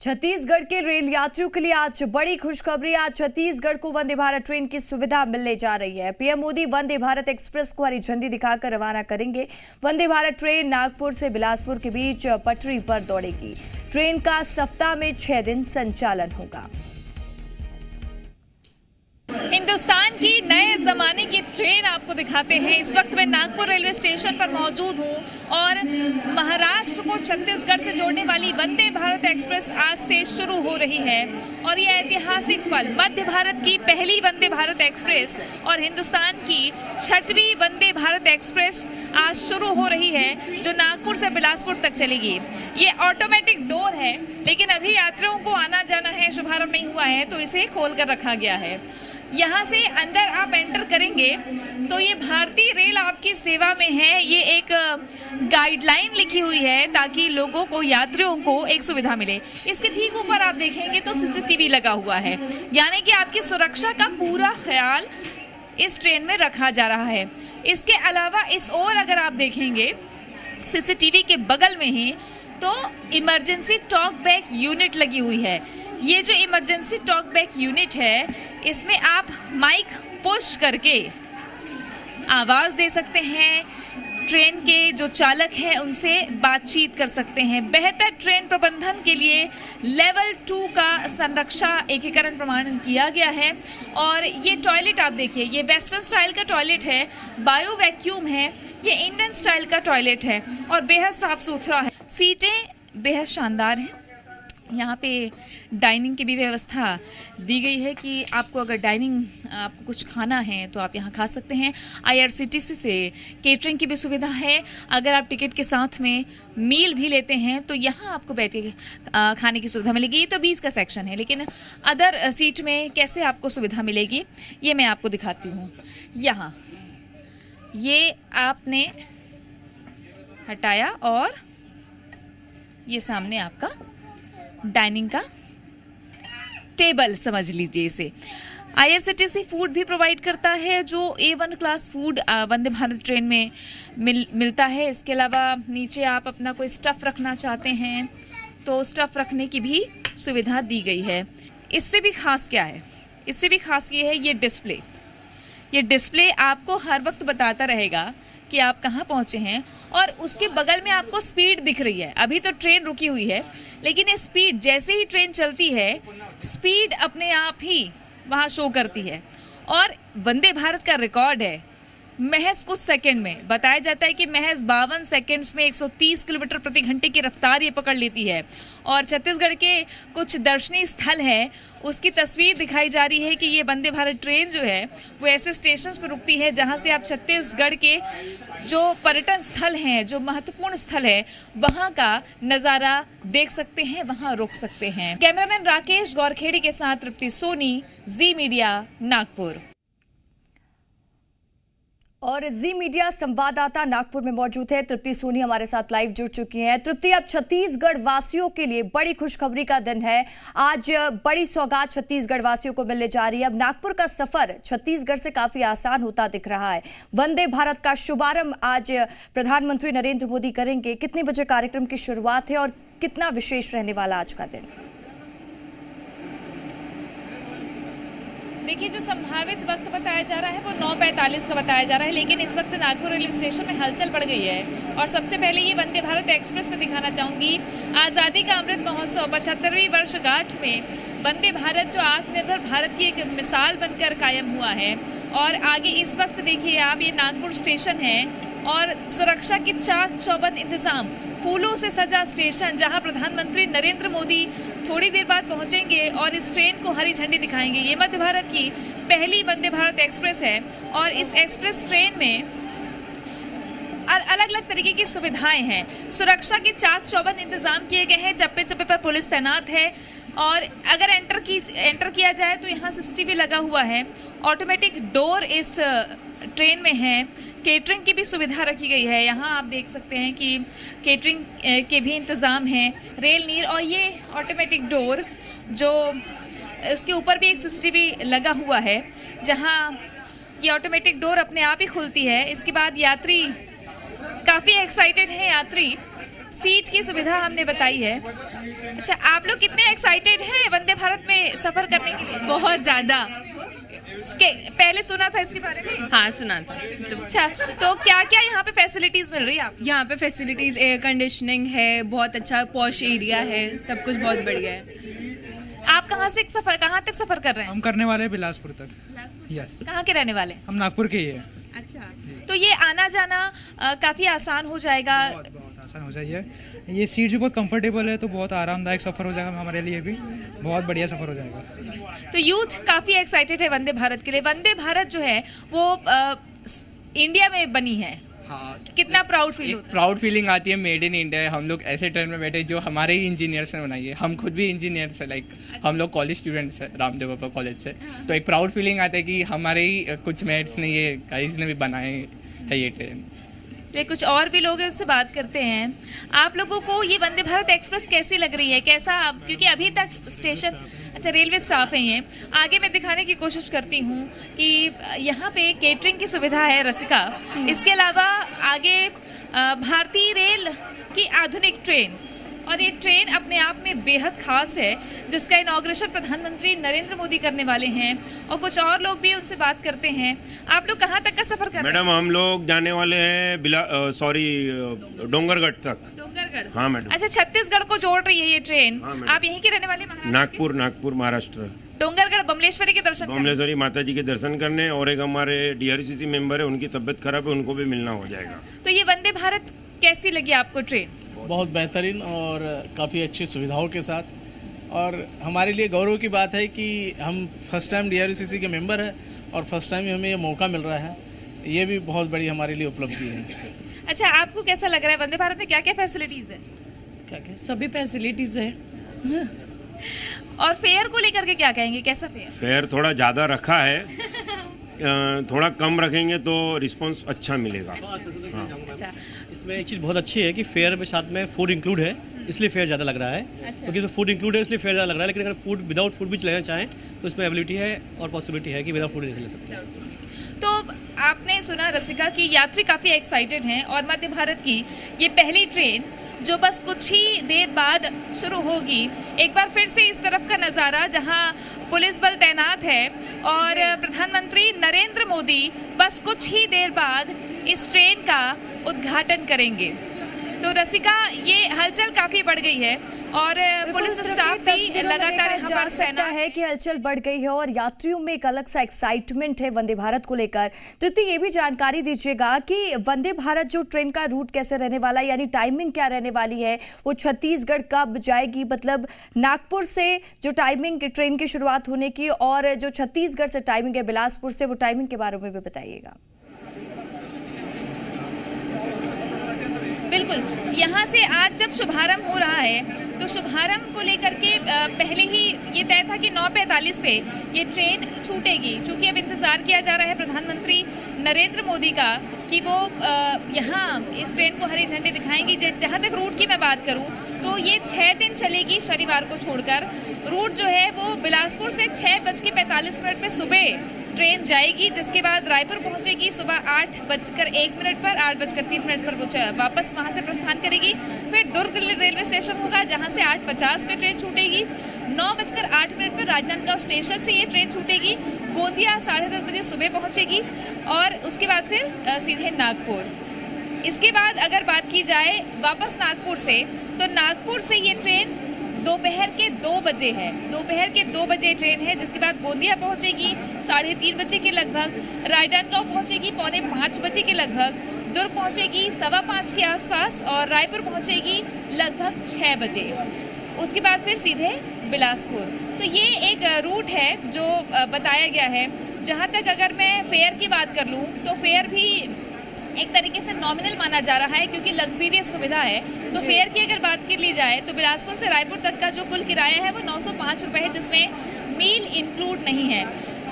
छत्तीसगढ़ के रेल यात्रियों के लिए आज बड़ी खुशखबरी। आज छत्तीसगढ़ को वंदे भारत ट्रेन की सुविधा मिलने जा रही है। पीएम मोदी वंदे भारत एक्सप्रेस को हरी झंडी दिखाकर रवाना करेंगे। वंदे भारत ट्रेन नागपुर से बिलासपुर के बीच पटरी पर दौड़ेगी। ट्रेन का सप्ताह में 6 दिन संचालन होगा। हिंदुस्तान की नए जमाने की ट्रेन आपको दिखाते हैं। इस वक्त मैं नागपुर रेलवे स्टेशन पर मौजूद हूं और महाराष्ट्र को छत्तीसगढ़ से जोड़ने वाली वंदे भारत एक्सप्रेस आज से शुरू हो रही है। और यह ऐतिहासिक पल, मध्य भारत की पहली वंदे भारत एक्सप्रेस और हिंदुस्तान की 6वीं वंदे भारत एक्सप्रेस आज शुरू हो रही है, जो नागपुर से बिलासपुर तक चलेगी। ये ऑटोमेटिक डोर है, लेकिन अभी यात्रियों को आना जाना है, शुभारंभ नहीं हुआ है, तो इसे खोल कर रखा गया है। यहाँ से अंदर आप एंटर करेंगे तो ये भारतीय रेल आपकी सेवा में है। ये एक गाइडलाइन लिखी हुई है ताकि लोगों को, यात्रियों को एक सुविधा मिले। इसके ठीक ऊपर आप देखेंगे तो सीसीटीवी लगा हुआ है, यानी कि आपकी सुरक्षा का पूरा ख्याल इस ट्रेन में रखा जा रहा है। इसके अलावा इस ओर अगर आप देखेंगे सीसीटीवी के बगल में ही तो इमरजेंसी टॉक बैक यूनिट लगी हुई है। ये जो इमरजेंसी टॉक बैक यूनिट है, इसमें आप माइक पुश करके आवाज़ दे सकते हैं। ट्रेन के जो चालक हैं उनसे बातचीत कर सकते हैं। बेहतर ट्रेन प्रबंधन के लिए लेवल 2 का संरक्षा एकीकरण प्रमाणन किया गया है। और ये टॉयलेट आप देखिए, ये वेस्टर्न स्टाइल का टॉयलेट है, बायो वैक्यूम है। ये इंडियन स्टाइल का टॉयलेट है और बेहद साफ सुथरा है। सीटें बेहद शानदार हैं। यहाँ पे डाइनिंग की भी व्यवस्था दी गई है कि आपको अगर आपको कुछ खाना है तो आप यहाँ खा सकते हैं। IRCTC से केटरिंग की भी सुविधा है। अगर आप टिकट के साथ में मील भी लेते हैं तो यहाँ आपको बैठ के खाने की सुविधा मिलेगी। ये तो 20 का सेक्शन है, लेकिन अदर सीट में कैसे आपको सुविधा मिलेगी ये मैं आपको दिखाती हूँ। यहाँ ये आपने हटाया और ये सामने आपका डाइनिंग का टेबल समझ लीजिए इसे। IRCTC फूड भी प्रोवाइड करता है, जो A1 class food Vande Bharat train में मिलता है। इसके अलावा नीचे आप अपना कोई स्टफ़ रखना चाहते हैं तो स्टफ़ रखने की भी सुविधा दी गई है। इससे भी खास क्या है, इससे भी खास ये है ये डिस्प्ले। ये डिस्प्ले आपको हर वक्त बताता रहेगा कि आप कहाँ पहुँचे हैं और उसके बगल में आपको स्पीड दिख रही है। अभी तो ट्रेन रुकी हुई है, लेकिन ये स्पीड, जैसे ही ट्रेन चलती है स्पीड अपने आप ही वहाँ शो करती है। और वंदे भारत का रिकॉर्ड है महज कुछ सेकंड में। बताया जाता है कि महज 52 सेकंड्स में 130 किलोमीटर प्रति घंटे की रफ्तार ये पकड़ लेती है। और छत्तीसगढ़ के कुछ दर्शनीय स्थल हैं, उसकी तस्वीर दिखाई जा रही है कि ये वंदे भारत ट्रेन जो है वो ऐसे स्टेशन पर रुकती है जहां से आप छत्तीसगढ़ के जो पर्यटन स्थल हैं, जो महत्वपूर्ण स्थल है, वहां का नज़ारा देख सकते हैं, वहां रुक सकते हैं। कैमरामैन राकेश गौरखेड़ी के साथ तृप्ति सोनी, जी मीडिया, नागपुर। और जी मीडिया संवाददाता नागपुर में मौजूद है तृप्ति सोनी हमारे साथ लाइव जुड़ चुकी हैं। तृप्ति, अब छत्तीसगढ़ वासियों के लिए बड़ी खुशखबरी का दिन है। आज बड़ी सौगात छत्तीसगढ़ वासियों को मिलने जा रही है। अब नागपुर का सफर छत्तीसगढ़ से काफी आसान होता दिख रहा है। वंदे भारत का शुभारंभ आज प्रधानमंत्री नरेंद्र मोदी करेंगे। कितने बजे कार्यक्रम की शुरुआत है और कितना विशेष रहने वाला आज का दिन? देखिए, जो संभावित वक्त बताया जा रहा है वो 9:45 का बताया जा रहा है, लेकिन इस वक्त नागपुर रेलवे स्टेशन में हलचल बढ़ गई है। और सबसे पहले ये वंदे भारत एक्सप्रेस में दिखाना चाहूँगी। आज़ादी का अमृत महोत्सव 75वीं वर्षगांठ में वंदे भारत जो आत्मनिर्भर भारत की एक मिसाल बनकर कायम हुआ है। और आगे इस वक्त देखिए आप, ये नागपुर स्टेशन है और सुरक्षा के चाक चौबंद इंतजाम, फूलों से सजा स्टेशन, जहां प्रधानमंत्री नरेंद्र मोदी थोड़ी देर बाद पहुंचेंगे और इस ट्रेन को हरी झंडी दिखाएंगे। ये मध्य भारत की पहली वंदे भारत एक्सप्रेस है और इस एक्सप्रेस ट्रेन में अलग अलग तरीके की सुविधाएं हैं। सुरक्षा के चाक चौबंद इंतजाम किए गए हैं, चप्पे चप्पे पर पुलिस तैनात है। और अगर एंटर किया जाए तो यहाँ CCTV लगा हुआ है। ऑटोमेटिक डोर इस ट्रेन में है। केटरिंग की भी सुविधा रखी गई है। यहाँ आप देख सकते हैं कि केटरिंग के भी इंतज़ाम हैं। रेल नीर और ये ऑटोमेटिक डोर, जो उसके ऊपर भी एक CCTV लगा हुआ है, जहाँ ये ऑटोमेटिक डोर अपने आप ही खुलती है। इसके बाद यात्री काफ़ी एक्साइटेड हैं यात्री सीट की सुविधा हमने बताई है। अच्छा, आप लोग कितने एक्साइटेड हैं वंदे भारत में सफर करने के लिए? बहुत ज़्यादा। पहले सुना था इसके बारे में? हाँ, सुना था। अच्छा, तो क्या क्या यहाँ पे फैसिलिटीज मिल रही है आपको? यहाँ पे फैसिलिटीज, एयर कंडीशनिंग है, बहुत अच्छा पॉश एरिया है, सब कुछ बहुत बढ़िया है। आप कहाँ तक सफर कर रहे हैं? हम करने वाले हैं बिलासपुर तक। यस। कहाँ के रहने वाले? हम नागपुर के ही हैं। अच्छा, तो ये आना जाना काफी आसान हो जाएगा? बहुत आसान हो जाएगा। ये सीट भी बहुत कंफर्टेबल है, तो बहुत आरामदायक सफर हो जाएगा हमारे लिए भी, बहुत बढ़िया सफर हो जाएगा। तो यूथ काफी एक्साइटेड है वंदे भारत के लिए। वंदे भारत जो है वो इंडिया में बनी है। हाँ, कितना प्राउड फील होता है? प्राउड फीलिंग आती है, मेड इन इंडिया। हम लोग ऐसे ट्रेन में बैठे जो हमारे ही इंजीनियर्स ने बनाई है। हम खुद भी इंजीनियर्स हैं, लाइक हम लोग कॉलेज स्टूडेंट्स हैं रामदेव बाबा कॉलेज से। तो एक प्राउड फीलिंग आता है कि हमारे ही कुछ मेट्स ने, ये गाइज ने भी बनाए है ये ट्रेन। तो कुछ और भी लोग हैं, उनसे बात करते हैं। आप लोगों को ये वंदे भारत एक्सप्रेस कैसी लग रही है? कैसा, क्योंकि अभी तक स्टेशन, अच्छा रेलवे स्टाफ है ये, आगे मैं दिखाने की कोशिश करती हूँ कि यहाँ पे केटरिंग की सुविधा है रसिका। इसके अलावा आगे भारतीय रेल की आधुनिक ट्रेन, और ये ट्रेन अपने आप में बेहद खास है, जिसका इनॉग्रेशन प्रधानमंत्री नरेंद्र मोदी करने वाले हैं। और कुछ और लोग भी उनसे बात करते हैं। आप लोग कहाँ तक का सफर कर रहे हैं? मैडम, हम लोग जाने वाले हैं डोंगरगढ़ तक। डोंगरगढ़? हाँ मैडम। अच्छा, छत्तीसगढ़ को जोड़ रही है ये ट्रेन। हाँ, आप यहीं के रहने वाले? नागपुर महाराष्ट्र। डोंगरगढ़ बमलेश्वरी के दर्शन करने? बमलेश्वरी माता जी के दर्शन करने, और एक हमारे DRCC मेंबर है, उनकी तबीयत खराब है, उनको भी मिलना हो जाएगा। तो ये वंदे भारत कैसी लगी आपको ट्रेन? बहुत बेहतरीन और काफ़ी अच्छी सुविधाओं के साथ, और हमारे लिए गौरव की बात है कि हम फर्स्ट टाइम DRCC के मेंबर हैं और फर्स्ट टाइम हमें ये मौका मिल रहा है। ये भी बहुत बड़ी हमारे लिए उपलब्धि है। अच्छा, आपको कैसा लग रहा है? वंदे भारत में क्या क्या फैसिलिटीज़ है? क्या सभी फैसिलिटीज़ है। और फेयर को लेकर के क्या कहेंगे? कैसा फेयर? फेयर थोड़ा ज़्यादा रखा है, थोड़ा कम रखेंगे तो रिस्पांस अच्छा मिलेगा। हाँ। अच्छा, इसमें एक चीज़ बहुत अच्छी है कि फेयर में साथ में फूड इंक्लूड है, इसलिए फेयर ज़्यादा लग रहा है। क्योंकि इसमें फूड इंक्लूड है इसलिए फेयर ज़्यादा लग रहा है। लेकिन अगर फूड विदाउट फूड भी लेना चाहें तो इसमें अवेलेबिलिटी है और पॉसिबिलिटी है कि विदाउट फूड नहीं ले सकते हैं। तो आपने सुना रसिका कि यात्री काफ़ी एक्साइटेड हैं, और मध्य भारत की ये पहली ट्रेन जो बस कुछ ही देर बाद शुरू होगी। एक बार फिर से इस तरफ का नज़ारा, जहां पुलिस बल तैनात है और प्रधानमंत्री नरेंद्र मोदी बस कुछ ही देर बाद इस ट्रेन का उद्घाटन करेंगे। तो रसिका, ये हलचल काफ़ी बढ़ गई है और पुलिस स्टाफ भी लगातार यहाँ पर तैनात है कि हलचल बढ़ गई है और यात्रियों में एक अलग सा एक्साइटमेंट है वंदे भारत को लेकर। तृप्ति, ये भी जानकारी दीजिएगा कि वंदे भारत जो ट्रेन का रूट कैसे रहने वाला है, यानी टाइमिंग क्या रहने वाली है? वो छत्तीसगढ़ कब जाएगी? मतलब नागपुर से जो टाइमिंग ट्रेन की शुरुआत होने की, और जो छत्तीसगढ़ से टाइमिंग है बिलासपुर से, वो टाइमिंग के बारे में भी बताइएगा। बिल्कुल, यहाँ से आज जब शुभारंभ हो रहा है तो शुभारंभ को लेकर के पहले ही ये तय था कि 9:45 पे ये ट्रेन छूटेगी। चूँकि अब इंतज़ार किया जा रहा है प्रधानमंत्री नरेंद्र मोदी का कि वो यहाँ इस ट्रेन को हरी झंडी दिखाएंगी। जहाँ तक रूट की मैं बात करूँ तो ये 6 दिन चलेगी, शनिवार को छोड़कर। रूट जो है वो बिलासपुर से 6:45 पे सुबह ट्रेन जाएगी, जिसके बाद रायपुर पहुंचेगी सुबह 8:01 पर, 8:03 पर वो वापस वहां से प्रस्थान करेगी। फिर दुर्ग रेलवे स्टेशन होगा, जहां से 8:50 पे ट्रेन छूटेगी। 9:08 पर राजनांदगांव स्टेशन से ये ट्रेन छूटेगी। गोंदिया 10:30 बजे सुबह पहुंचेगी और उसके बाद फिर सीधे नागपुर। इसके बाद अगर बात की जाए वापस नागपुर से, तो नागपुर से ये ट्रेन दोपहर के 2 बजे है। दोपहर के 2 बजे ट्रेन है, जिसके बाद गोंदिया पहुंचेगी 3:30 बजे के लगभग, राजनांदगांव पहुंचेगी 4:45 बजे के लगभग, दुर्ग पहुंचेगी 5:15 के आसपास और रायपुर पहुंचेगी लगभग 6 बजे। उसके बाद फिर सीधे बिलासपुर। तो ये एक रूट है जो बताया गया है। जहाँ तक अगर मैं फेयर की बात कर लूँ तो फेयर भी एक तरीके से नॉमिनल माना जा रहा है, क्योंकि लग्जरियस सुविधा है। तो फेयर की अगर बात कर ली जाए तो बिलासपुर से रायपुर तक का जो कुल किराया है वो 905 रुपये है, जिसमें मील इंक्लूड नहीं है।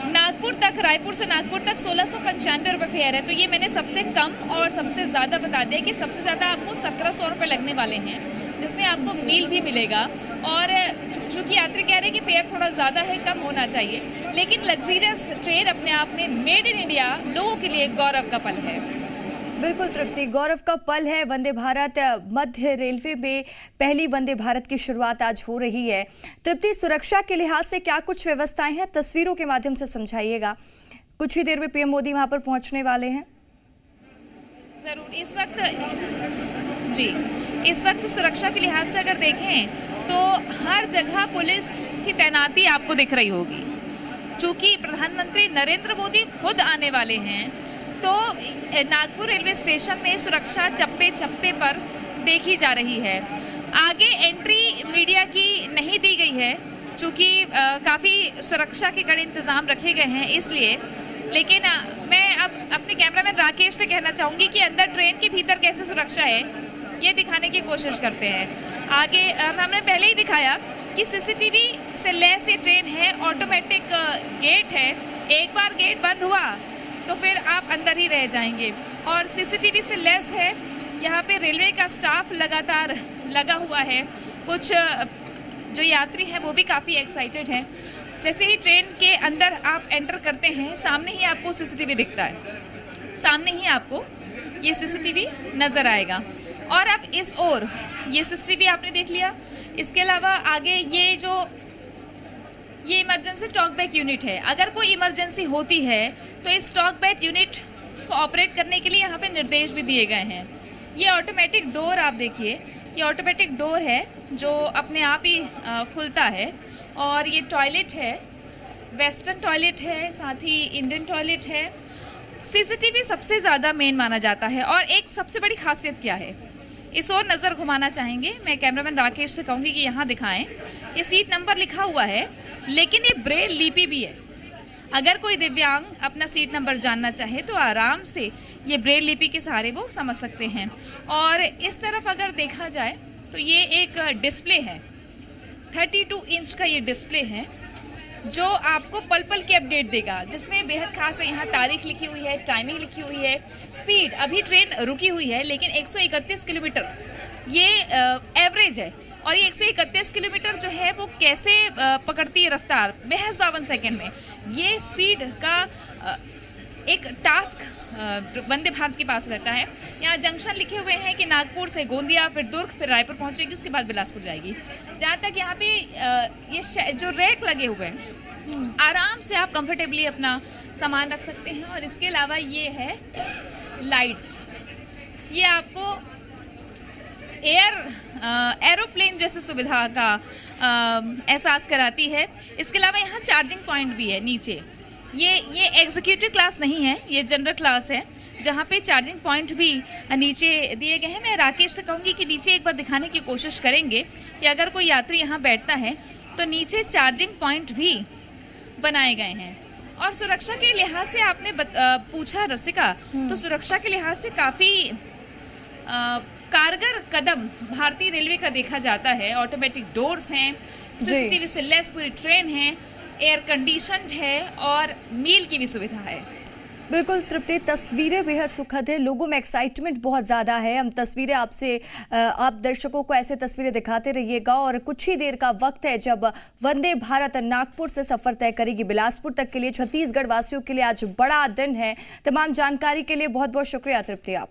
नागपुर तक, रायपुर से नागपुर तक 1695 रुपये फेयर है। तो ये मैंने सबसे कम और सबसे ज़्यादा बता दिया कि सबसे ज़्यादा आपको 1700 रुपये लगने वाले हैं, जिसमें आपको मील भी मिलेगा। और चूँकि यात्री कह रहे हैं कि फेयर थोड़ा ज़्यादा है, कम होना चाहिए, लेकिन लग्जरियस ट्रेन अपने आप में मेड इन इंडिया लोगों के लिए गौरव का पल है। बिल्कुल तृप्ति, गौरव का पल है। वंदे भारत मध्य रेलवे में पहली वंदे भारत की शुरुआत आज हो रही है। तृप्ति, सुरक्षा के लिहाज से क्या कुछ व्यवस्थाएं हैं, तस्वीरों के माध्यम से समझाइएगा। कुछ ही देर में पीएम मोदी वहां पर पहुंचने वाले हैं। जरूर। इस वक्त सुरक्षा के लिहाज से अगर देखें तो हर जगह पुलिस की तैनाती आपको दिख रही होगी। चूंकि प्रधानमंत्री नरेंद्र मोदी खुद आने वाले हैं, तो नागपुर रेलवे स्टेशन में सुरक्षा चप्पे चप्पे पर देखी जा रही है। आगे एंट्री मीडिया की नहीं दी गई है, चूँकि काफ़ी सुरक्षा के कड़े इंतज़ाम रखे गए हैं इसलिए। लेकिन मैं अब अपने कैमरामैन राकेश से कहना चाहूँगी कि अंदर ट्रेन के भीतर कैसे सुरक्षा है ये दिखाने की कोशिश करते हैं। आगे हमने पहले ही दिखाया कि सीसीटीवी से लैस ये ट्रेन है, ऑटोमेटिक गेट है। एक बार गेट बंद हुआ तो फिर आप अंदर ही रह जाएंगे, और सीसीटीवी से लेस है। यहाँ पे रेलवे का स्टाफ लगातार लगा हुआ है। कुछ जो यात्री हैं वो भी काफ़ी एक्साइटेड हैं। जैसे ही ट्रेन के अंदर आप एंटर करते हैं, सामने ही आपको सीसीटीवी दिखता है, सामने ही आपको ये सीसीटीवी नज़र आएगा। और अब इस ओर ये सीसीटीवी आपने देख लिया। इसके अलावा आगे ये इमरजेंसी टॉकबैक यूनिट है। अगर कोई इमरजेंसी होती है तो इस टॉकबैक यूनिट को ऑपरेट करने के लिए यहाँ पे निर्देश भी दिए गए हैं। ये ऑटोमेटिक डोर आप देखिए, ये ऑटोमेटिक डोर है जो अपने आप ही खुलता है। और ये टॉयलेट है, वेस्टर्न टॉयलेट है, साथ ही इंडियन टॉयलेट है। सीसीटीवी सबसे ज़्यादा मेन माना जाता है। और एक सबसे बड़ी खासियत क्या है, इस ओर नज़र घुमाना चाहेंगे। मैं कैमरामैन राकेश से कहूँगी कि यहाँ दिखाएं। ये सीट नंबर लिखा हुआ है, लेकिन ये ब्रेल लिपि भी है। अगर कोई दिव्यांग अपना सीट नंबर जानना चाहे तो आराम से ये ब्रेल लिपि के सहारे वो समझ सकते हैं। और इस तरफ अगर देखा जाए तो ये एक डिस्प्ले है, 32 इंच का ये डिस्प्ले है जो आपको पल पल की अपडेट देगा, जिसमें बेहद खास है। यहाँ तारीख लिखी हुई है, टाइमिंग लिखी हुई है, स्पीड। अभी ट्रेन रुकी हुई है लेकिन 131 किलोमीटर ये एवरेज है। और ये 131 किलोमीटर जो है वो कैसे पकड़ती है रफ्तार, महज 52 सेकेंड में। ये स्पीड का एक टास्क वंदे भारत के पास रहता है। यहाँ जंक्शन लिखे हुए हैं कि नागपुर से गोंदिया, फिर दुर्ग, फिर रायपुर पहुँचेगी, उसके बाद बिलासपुर जाएगी। जहाँ तक यहाँ पे ये जो रैक लगे हुए हैं, आराम से आप कंफर्टेबली अपना सामान रख सकते हैं। और इसके अलावा ये है लाइट्स, ये आपको एरोप्लेन जैसी सुविधा का एहसास कराती है। इसके अलावा यहाँ चार्जिंग पॉइंट भी है नीचे। ये एग्जीक्यूटिव क्लास नहीं है, ये जनरल क्लास है, जहाँ पे चार्जिंग पॉइंट भी नीचे दिए गए हैं। मैं राकेश से कहूँगी कि नीचे एक बार दिखाने की कोशिश करेंगे कि अगर कोई यात्री यहाँ बैठता है तो नीचे चार्जिंग पॉइंट भी बनाए गए हैं। और सुरक्षा के लिहाज से आपने पूछा रसिका, तो सुरक्षा के लिहाज से काफ़ी कारगर कदम भारतीय रेलवे का देखा जाता है। ऑटोमेटिक डोर्स हैं, सीसीटीवी से लेस पूरी ट्रेन है, एयर कंडीशनड है और मील की भी सुविधा है। बिल्कुल तृप्ति, तस्वीरें बेहद सुखद है, लोगों में एक्साइटमेंट बहुत ज़्यादा है। हम तस्वीरें आप दर्शकों को ऐसे तस्वीरें दिखाते रहिएगा। और कुछ ही देर का वक्त है जब वंदे भारत नागपुर से सफर तय करेगी बिलासपुर तक के लिए। छत्तीसगढ़ वासियों के लिए आज बड़ा दिन है। तमाम जानकारी के लिए बहुत बहुत शुक्रिया तृप्ति आप।